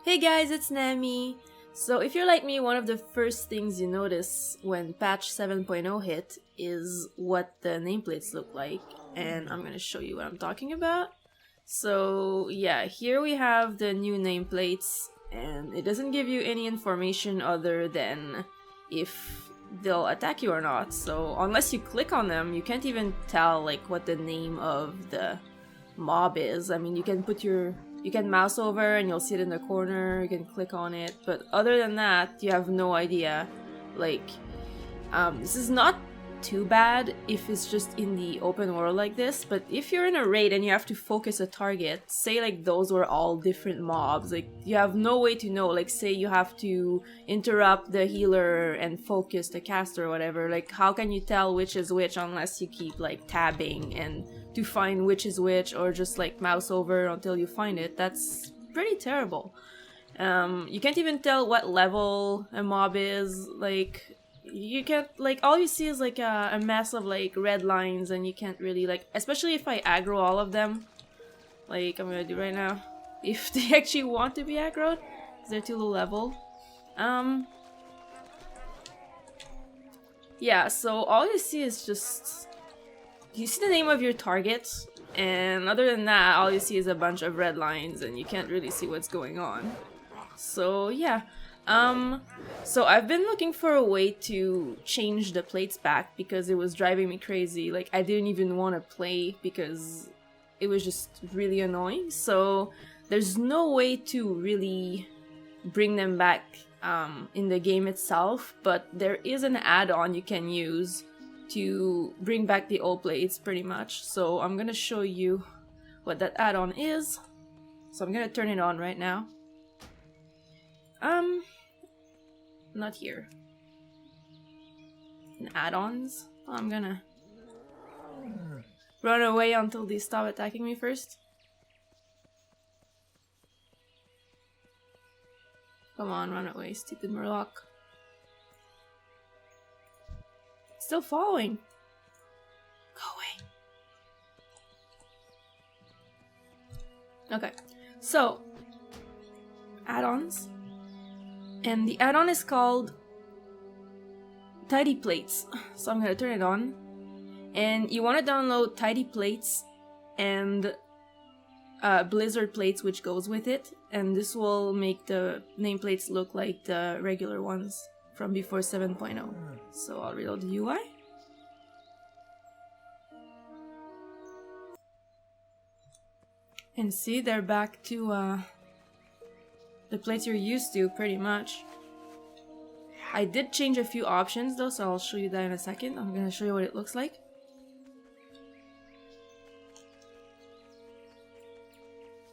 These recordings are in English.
Hey guys, it's Nami! So if you're like me, one of the first things you notice when patch 7.0 hit is what the nameplates look like, and I'm gonna show you what I'm talking about. So yeah, here we have the new nameplates, and it doesn't give you any information other than if they'll attack you or not. So unless you click on them, you can't even tell like what the name of the mob is. I mean, you can mouse over and you'll see it in the corner, you can click on it, but other than that, you have no idea. Like, this is not too bad if it's just in the open world like this, but if you're in a raid and you have to focus a target, say like those were all different mobs, like you have no way to know, like say you have to interrupt the healer and focus the caster or whatever, like how can you tell which is which unless you keep like tabbing and to find which is which, or just like mouse over until you find it? That's pretty terrible. You can't even tell what level a mob is, like you can't, like all you see is like a mess of like red lines, and you can't really like, especially if I aggro all of them, like I'm gonna do right now, if they actually want to be aggroed, because they're too low level. Yeah, so all you see is just, you see the name of your target, and other than that, all you see is a bunch of red lines, and you can't really see what's going on. So yeah, so I've been looking for a way to change the plates back because it was driving me crazy. Like I didn't even want to play because it was just really annoying. So there's no way to really bring them back in the game itself, but there is an add-on you can use to bring back the old plates pretty much. So I'm gonna show you what that add-on is. So I'm gonna turn it on right now. Not here. In add-ons. I'm gonna run away until they stop attacking me first. Come on, run away, stupid Murloc. Still following. Go away. Okay, so add-ons. And the add-on is called Tidy Plates. So I'm gonna turn it on. And you want to download Tidy Plates and Blizzard Plates, which goes with it. And this will make the nameplates look like the regular ones from before 7.0. So I'll reload the UI. And see, they're back to the plates you're used to, pretty much. I did change a few options though, so I'll show you that in a second. I'm gonna show you what it looks like.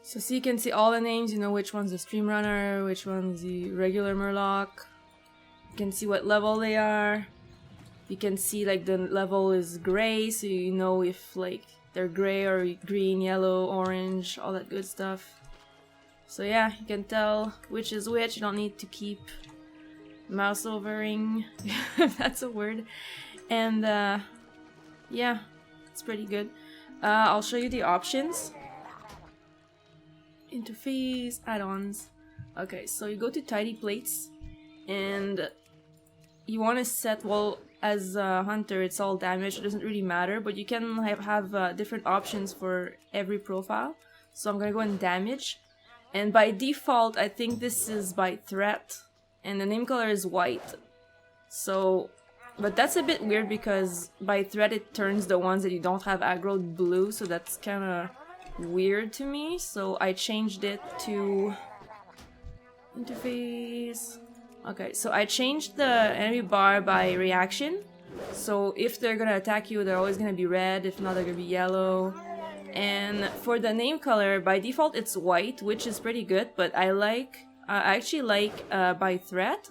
So see, you can see all the names, you know which one's the stream runner, which one's the regular Murloc. You can see what level they are. You can see like the level is gray, so you know if like they're gray or green, yellow, orange, all that good stuff. So yeah, you can tell which is which. You don't need to keep mouse overing, if that's a word. And yeah, it's pretty good. I'll show you the options. Interface, add-ons. Okay, so you go to Tidy Plates, and you want to set, well, as a hunter, it's all damage. It doesn't really matter, but you can have different options for every profile. So I'm gonna go in damage. And by default, I think this is by threat, and the name color is white. So, but that's a bit weird because by threat it turns the ones that you don't have aggroed blue, so that's kind of weird to me. So I changed it to interface. Okay, so I changed the enemy bar by reaction. So if they're gonna attack you, they're always gonna be red. If not, they're gonna be yellow. And for the name color, by default it's white, which is pretty good, but I actually like by threat.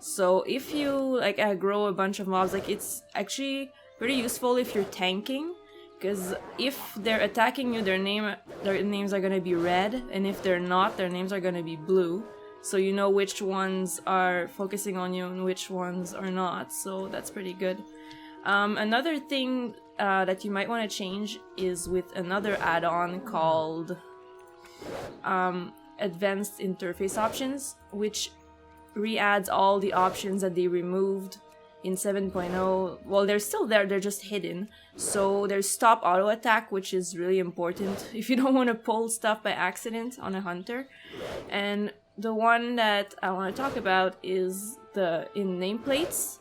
So if you like aggro a bunch of mobs, like it's actually pretty useful if you're tanking, because if they're attacking you, their names are gonna be red, and if they're not, their names are gonna be blue. So you know which ones are focusing on you and which ones are not, so that's pretty good. Another thing that you might want to change is with another add-on called Advanced Interface Options, which re-adds all the options that they removed in 7.0. Well, they're still there, they're just hidden. So there's stop auto attack, which is really important if you don't want to pull stuff by accident on a hunter. And the one that I want to talk about is in nameplates.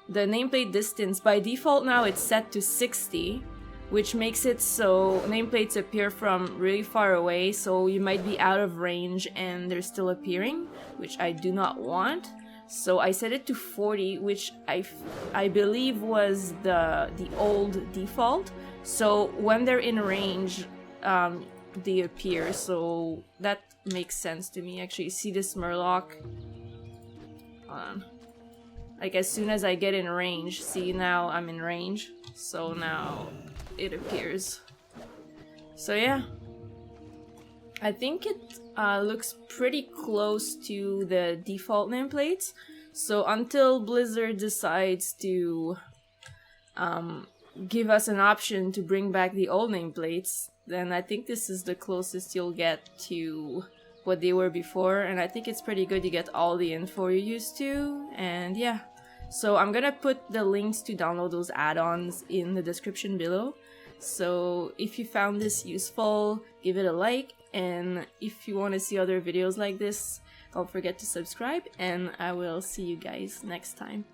The nameplate distance, by default now it's set to 60, which makes it so nameplates appear from really far away, so you might be out of range and they're still appearing, which I do not want. So I set it to 40, which I believe was the old default. So when they're in range, they appear. So that makes sense to me. Actually, see this Murloc? Hold on. Like as soon as I get in range, see now I'm in range. So now it appears. So yeah. I think it looks pretty close to the default nameplates. So until Blizzard decides to give us an option to bring back the old nameplates, then I think this is the closest you'll get to what they were before. And I think it's pretty good. You get all the info you're used to. And yeah. So I'm gonna put the links to download those add-ons in the description below. So if you found this useful, give it a like. And if you want to see other videos like this, don't forget to subscribe, and I will see you guys next time.